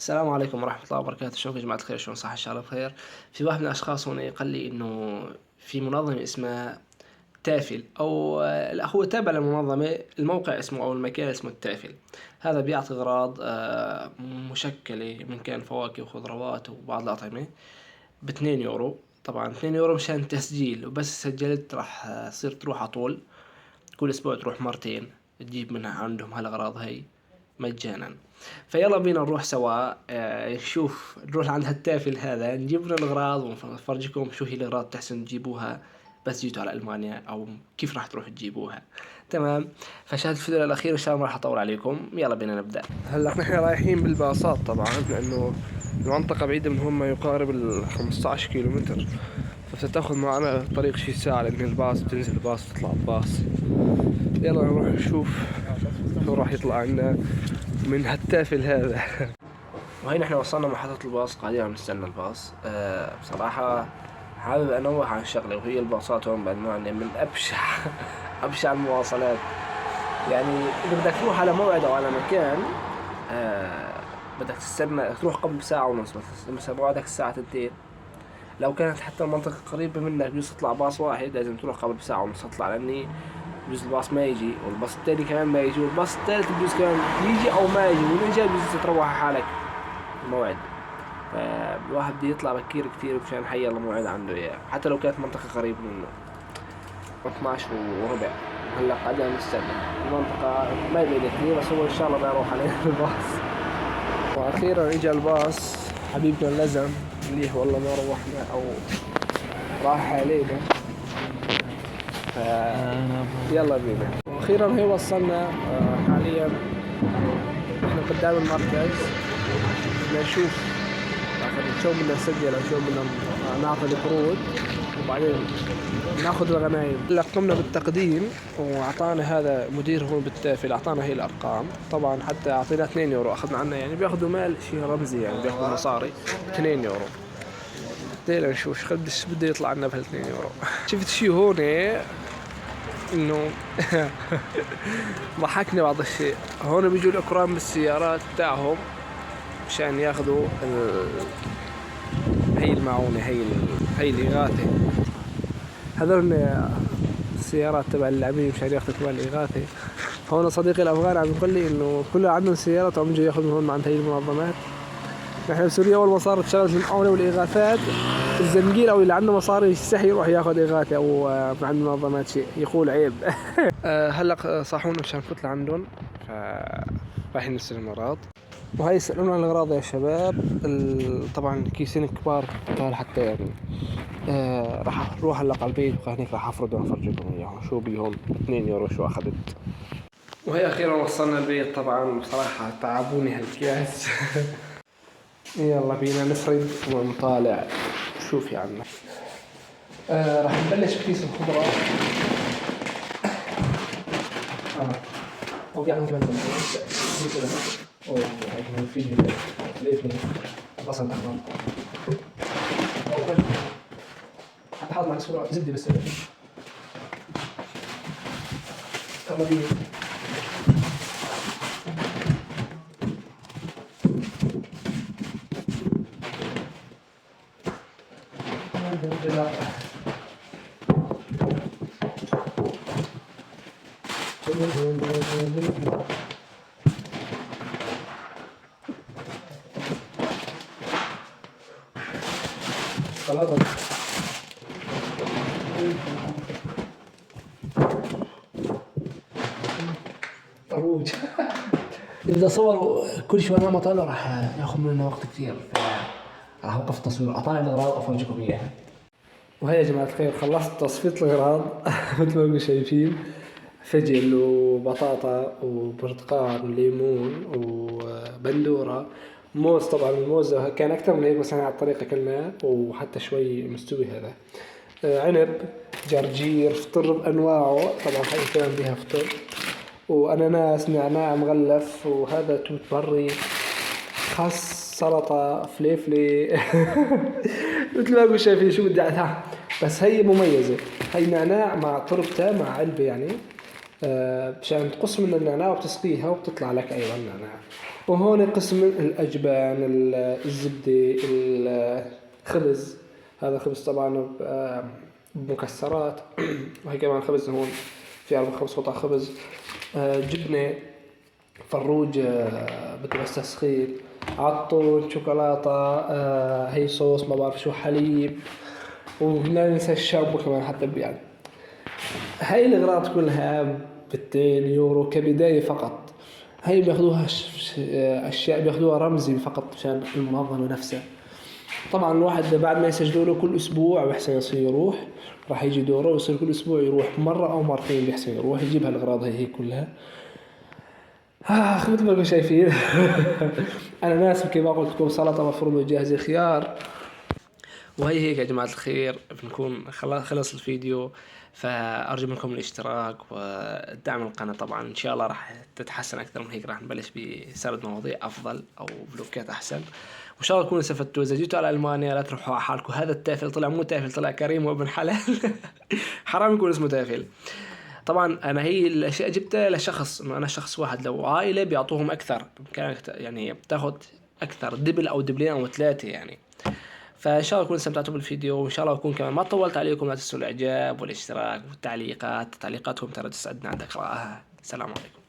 السلام عليكم ورحمة الله وبركاته، شلونكم يا جماعة الخير؟ شلون صحة؟ إن شاء الله بخير. في واحد من الأشخاص هنا قال لي إنه في منظمة اسمها تافل أو لا، هو تابع للمنظمة، الموقع اسمه أو المكان اسمه التافل. هذا بيعطي أغراض مشكلة من كان فواكه وخضروات وبعض الأطعمة ب2 يورو. طبعا 2 يورو مشان تسجيل، وبس سجلت راح تصير تروح على طول. كل أسبوع تروح مرتين تجيب منها عندهم هالأغراض هاي مجانا. فيلا بينا نروح سوا، نشوف نروح عند هالتافل هذا نجيب لنا الأغراض ونفرجيكم شو هي الأغراض تحسن تجيبوها بس جيتوا على ألمانيا، أو كيف راح تروح تجيبوها. تمام. فشاهد الفيديو الأخير إن شاء الله ما راح أطول عليكم، يلا بينا نبدأ. هلا نحن رايحين بالباصات طبعا، لأنه المنطقة بعيدة من هون ما يقارب 15 كيلومتر، فستاخذ معنا طريق شي ساعة، لأن الباص بتنزل الباص تطلع الباص. يلا نروح نشوف شو راح يطلع عنا من هالتافل هذا. وهي نحن وصلنا محطة الباص، قاعدين عم نستنى الباص. بصراحة حابب انوه عن شغلة، وهي الباصات هون بألمانيا من ابشع ابشع المواصلات. يعني اذا بدك تروح على موعد او على مكان، بدك تستنى تروح قبل ساعة ونص، مثلا موعدك الساعة 2. لو كانت حتى المنطقة قريبة منك بجوز تطلع باص واحد، لازم تروح قبل بساعة ونص تطلع، لأني بجوز الباص ما يجي، والباص التاني كمان ما يجي، والباص التالت بجوز كمان يجي أو ما يجي، وإن جاي بجوز تروح على حالك الموعد. فالواحد بده يطلع بكير كتير مشان حي الله موعد عنده إياه، حتى لو كانت منطقة قريبة منه. 12 وربع هلا قاعدين نستنى. المنطقة ما بعيدة كتير، بس هو إن شاء الله ما يروح علينا الباص. وأخيرا إجا الباص حبيبنا اللزم، اللي والله ما روحنا أو راح علينا. يلا بينا. واخيرا هي وصلنا. حاليا احنا قدام المركز، بدنا نشوف شو بدنا نسجل او شو بدنا نعطي القروض، وبعدين ناخذ الغنايم. هلا قمنا بالتقديم، واعطانا هذا مدير هون بالتافل اعطانا هي الارقام. طبعا حتى اعطينا 2 يورو اخذنا عنا، يعني بياخذوا مال شيء رمزي، يعني بياخذوا مصاري 2 يورو. بدينا نشوف قديش بده يطلع عنا بهال2 يورو. شفت شيء هون انه ضحكني بعض الشيء. هون بيجوا الاكرام بالسيارات تاعهم مشان ياخذوا هي المعونة، هي الإغاثة. هذول السيارات تبع اللاعبين مشان ياخذوا كمان الإغاثة. هون صديقي الأفغان عم يقول لي إنه كلها عندهم سيارات وعم يجوا ياخذوا من هون عند هي المنظمات. نحن بسوريا أول ما صارت شغلة المعونة والإغاثات، الزنقير أو اللي عنده مصاري يستحي يروح ياخذ إغاثة أو عند منظمات شيء، يقول عيب. هلا صاحونا مشان نفوت لعندهم، رايحين نستلم الأغراض. وهي يسألون عن الأغراض يا شباب. طبعا كيسين كبار كتار حتى يعني. راح اروح هلا على البيت، وهنيك راح افرد وافرجيكم اياهم شو بيهم 2 يورو شو اخذت. وهي اخيرا وصلنا البيت. طبعا بصراحة تعبوني هالكياس. يلا بينا نفرد ونطالع شو في عنا. راح نبلش بكيس الخضرة. او يعني كمان اوه هيك من فيديو ليتني بصل احمر. حتى حاط معك صورة زبدة بس. يلا بينا. طروج. إذا صوروا كل شوي ما طلع راح ياخذ مننا وقت كثير، راح اوقف التصوير اطالع الاغراض افرجيكم اياها. وهي يا جماعة الخير خلصت تصفية الأغراض. مثل ما انتم شايفين، فجل وبطاطا وبرتقال وليمون وبندورة، موز. طبعا الموز كان أكثر من هيك بس أنا على الطريق أكلناه، وحتى شوي مستوي هذا. عنب، جرجير، فطر بأنواعه. طبعا هاي كمان بيها فطر، وأناناس، نعناع مغلف، وهذا توت بري، خس، سلطة، فليفلي. مثل ما انتم شايفين شو بدي أعمل. بس هي مميزة، هي نعناع مع تربته مع علبة يعني. مشان تقص من النعناع وبتسقيها وبتطلع لك أيضا نعناع. وهون قسم الأجبان، الزبدة، الخبز. هذا خبز طبعا بمكسرات. وهي كمان خبز هون في 4-5 قطع خبز. جبنة، فروج بده بس تسخين، عطون، شوكولاتة، هي صوص ما بعرف شو، حليب، ولا ننسى الشامبو كمان حتى يعني. هاي الأغراض كلها ب2 يورو كبداية فقط. هاي بياخدوها أشياء بياخدوها رمزي فقط مشان المنظمة نفسها. طبعا الواحد بعد ما يسجلوا له كل أسبوع بيحسن يصير يروح، راح يجي دوره ويصير كل أسبوع يروح مرة أو مرتين، بيحسن يروح يجيب هالأغراض هي كلها. مثل ما انتم شايفين. أنا ناس كيف قلت لكم سلطة مفرومة وجاهزة خيار. وهي هيك يا جماعة الخير بنكون خلص الفيديو. فأرجو منكم الاشتراك ودعم القناة. طبعا إن شاء الله راح تتحسن أكثر من هيك، راح نبلش بسرد مواضيع أفضل أو فلوكات أحسن، وإن شاء الله تكونوا استفدتوا. إذا جيتوا على ألمانيا لا تروحوا على حالكم. هذا التافل طلع مو تافل، طلع كريم وابن حلال. حرام يكون اسمه تافل. طبعا أنا هي الأشياء جبتها لشخص، إنه أنا شخص واحد، لو عائلة بيعطوهم أكثر، بإمكانك يعني بتاخد أكثر، دبل أو دبلين أو 3 يعني. فإن شاء الله تكونوا استمتعتوا بالفيديو، وإن شاء الله أكون كمان ما طولت عليكم. لا تنسوا الإعجاب والاشتراك والتعليقات، تعليقاتكم ترى تسعدنا عند قراءتها. السلام عليكم.